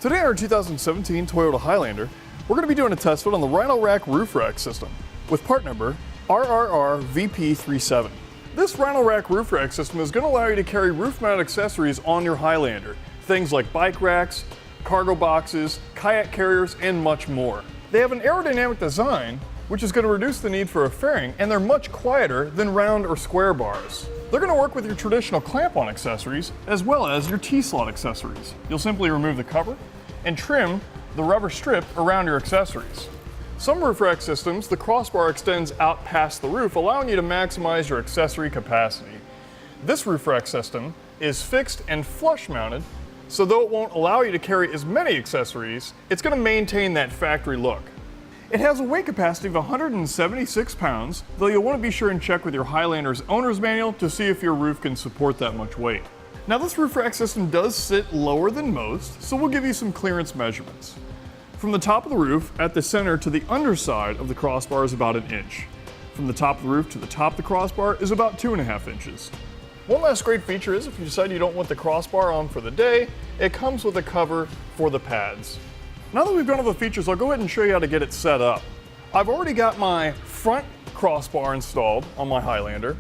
Today on our 2017 Toyota Highlander, we're going to be doing a test fit on the Rhino-Rack Roof Rack System with part number RRR-VP37. This Rhino-Rack Roof Rack System is going to allow you to carry roof-mounted accessories on your Highlander. Things like bike racks, cargo boxes, kayak carriers, and much more. They have an aerodynamic design, which is going to reduce the need for a fairing, and they're much quieter than round or square bars. They're going to work with your traditional clamp-on accessories as well as your T-slot accessories. You'll simply remove the cover and trim the rubber strip around your accessories. Some roof rack systems, the crossbar extends out past the roof, allowing you to maximize your accessory capacity. This roof rack system is fixed and flush mounted, so though it won't allow you to carry as many accessories, it's going to maintain that factory look. It has a weight capacity of 176 pounds, though you'll want to be sure and check with your Highlander's owner's manual to see if your roof can support that much weight. Now this roof rack system does sit lower than most, so we'll give you some clearance measurements. From the top of the roof, at the center to the underside of the crossbar is about 1 inch. From the top of the roof to the top of the crossbar is about 2.5 inches. One last great feature is if you decide you don't want the crossbar on for the day, it comes with a cover for the pads. Now that we've gone over the features, I'll go ahead and show you how to get it set up. I've already got my front crossbar installed on my Highlander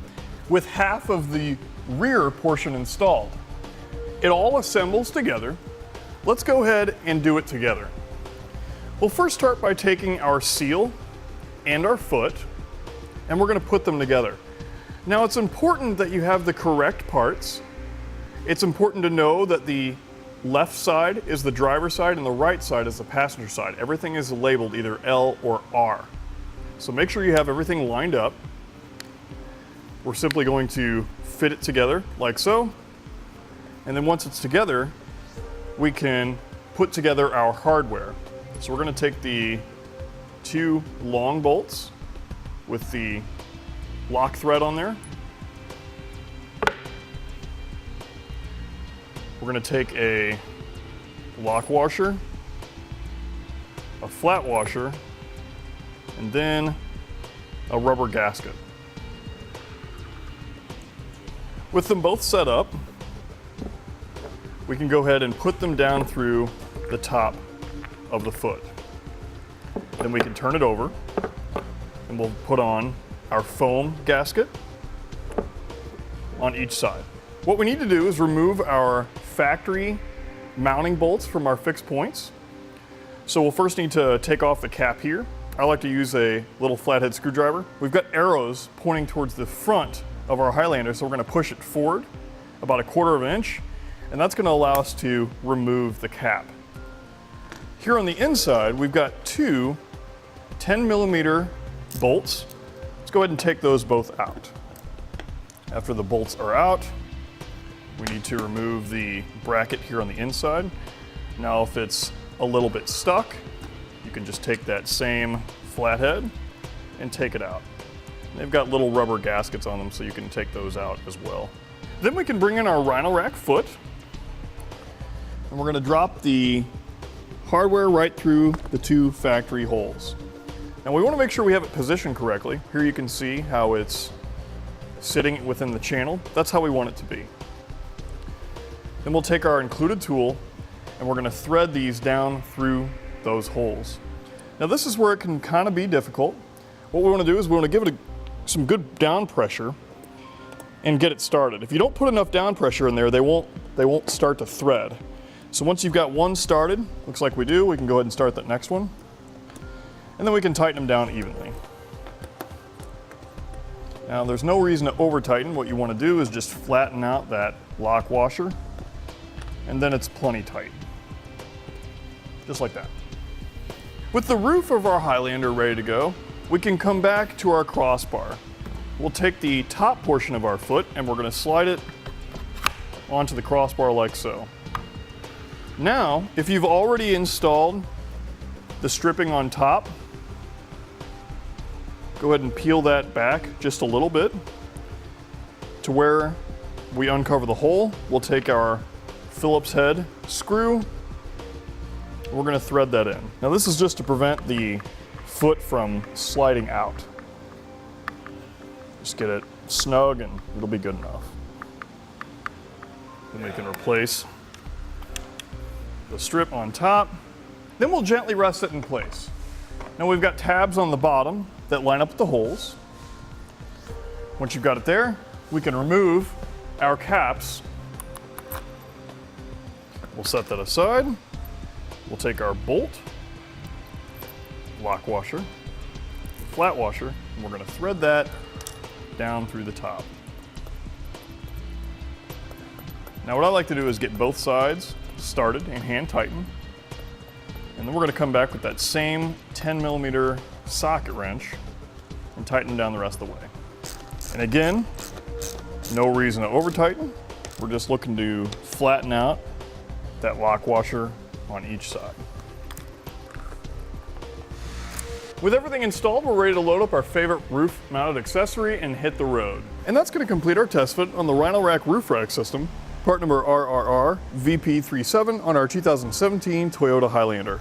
with half of the rear portion installed. It all assembles together. Let's go ahead and do it together. We'll first start by taking our seal and our foot, and we're going to put them together. Now it's important that you have the correct parts. It's important to know that the left side is the driver's side and the right side is the passenger side. Everything is labeled either L or R. So make sure you have everything lined up. We're simply going to fit it together like so. And then once it's together, we can put together our hardware. So we're going to take the 2 long bolts with the lock thread on there. We're going to take a lock washer, a flat washer, and then a rubber gasket. With them both set up, we can go ahead and put them down through the top of the foot. Then we can turn it over and we'll put on our foam gasket on each side. What we need to do is remove our factory mounting bolts from our fixed points. So we'll first need to take off the cap here. I like to use a little flathead screwdriver. We've got arrows pointing towards the front of our Highlander, so we're going to push it forward about 1/4 inch, and that's going to allow us to remove the cap. Here on the inside, we've got 2 10mm bolts. Let's go ahead and take those both out. After the bolts are out, we need to remove the bracket here on the inside. Now if it's a little bit stuck, you can just take that same flathead and take it out. They've got little rubber gaskets on them, so you can take those out as well. Then we can bring in our Rhino-Rack foot, and we're going to drop the hardware right through the 2 factory holes. Now we want to make sure we have it positioned correctly. Here you can see how it's sitting within the channel. That's how we want it to be. Then we'll take our included tool and we're going to thread these down through those holes. Now this is where it can kind of be difficult. What we want to do is we want to give it some good down pressure and get it started. If you don't put enough down pressure in there, they won't start to thread. So once you've got one started, looks like we do, we can go ahead and start that next one. And then we can tighten them down evenly. Now there's no reason to over tighten. What you want to do is just flatten out that lock washer, and then it's plenty tight. Just like that. With the roof of our Highlander ready to go, we can come back to our crossbar. We'll take the top portion of our foot and we're going to slide it onto the crossbar like so. Now, if you've already installed the stripping on top, go ahead and peel that back just a little bit to where we uncover the hole. We'll take our Phillips head screw. We're going to thread that in. Now this is just to prevent the foot from sliding out. Just get it snug and it'll be good enough. Then we can replace the strip on top. Then we'll gently rest it in place. Now we've got tabs on the bottom that line up with the holes. Once you've got it there, we can remove our caps. We'll set that aside. We'll take our bolt, lock washer, flat washer, and we're going to thread that down through the top. Now what I like to do is get both sides started and hand tighten. And then we're going to come back with that same 10mm socket wrench and tighten down the rest of the way. And again, no reason to over tighten. We're just looking to flatten out that lock washer on each side. With everything installed, we're ready to load up our favorite roof mounted accessory and hit the road. And that's going to complete our test fit on the Rhino-Rack Roof Rack System, part number RRR VP37 on our 2017 Toyota Highlander.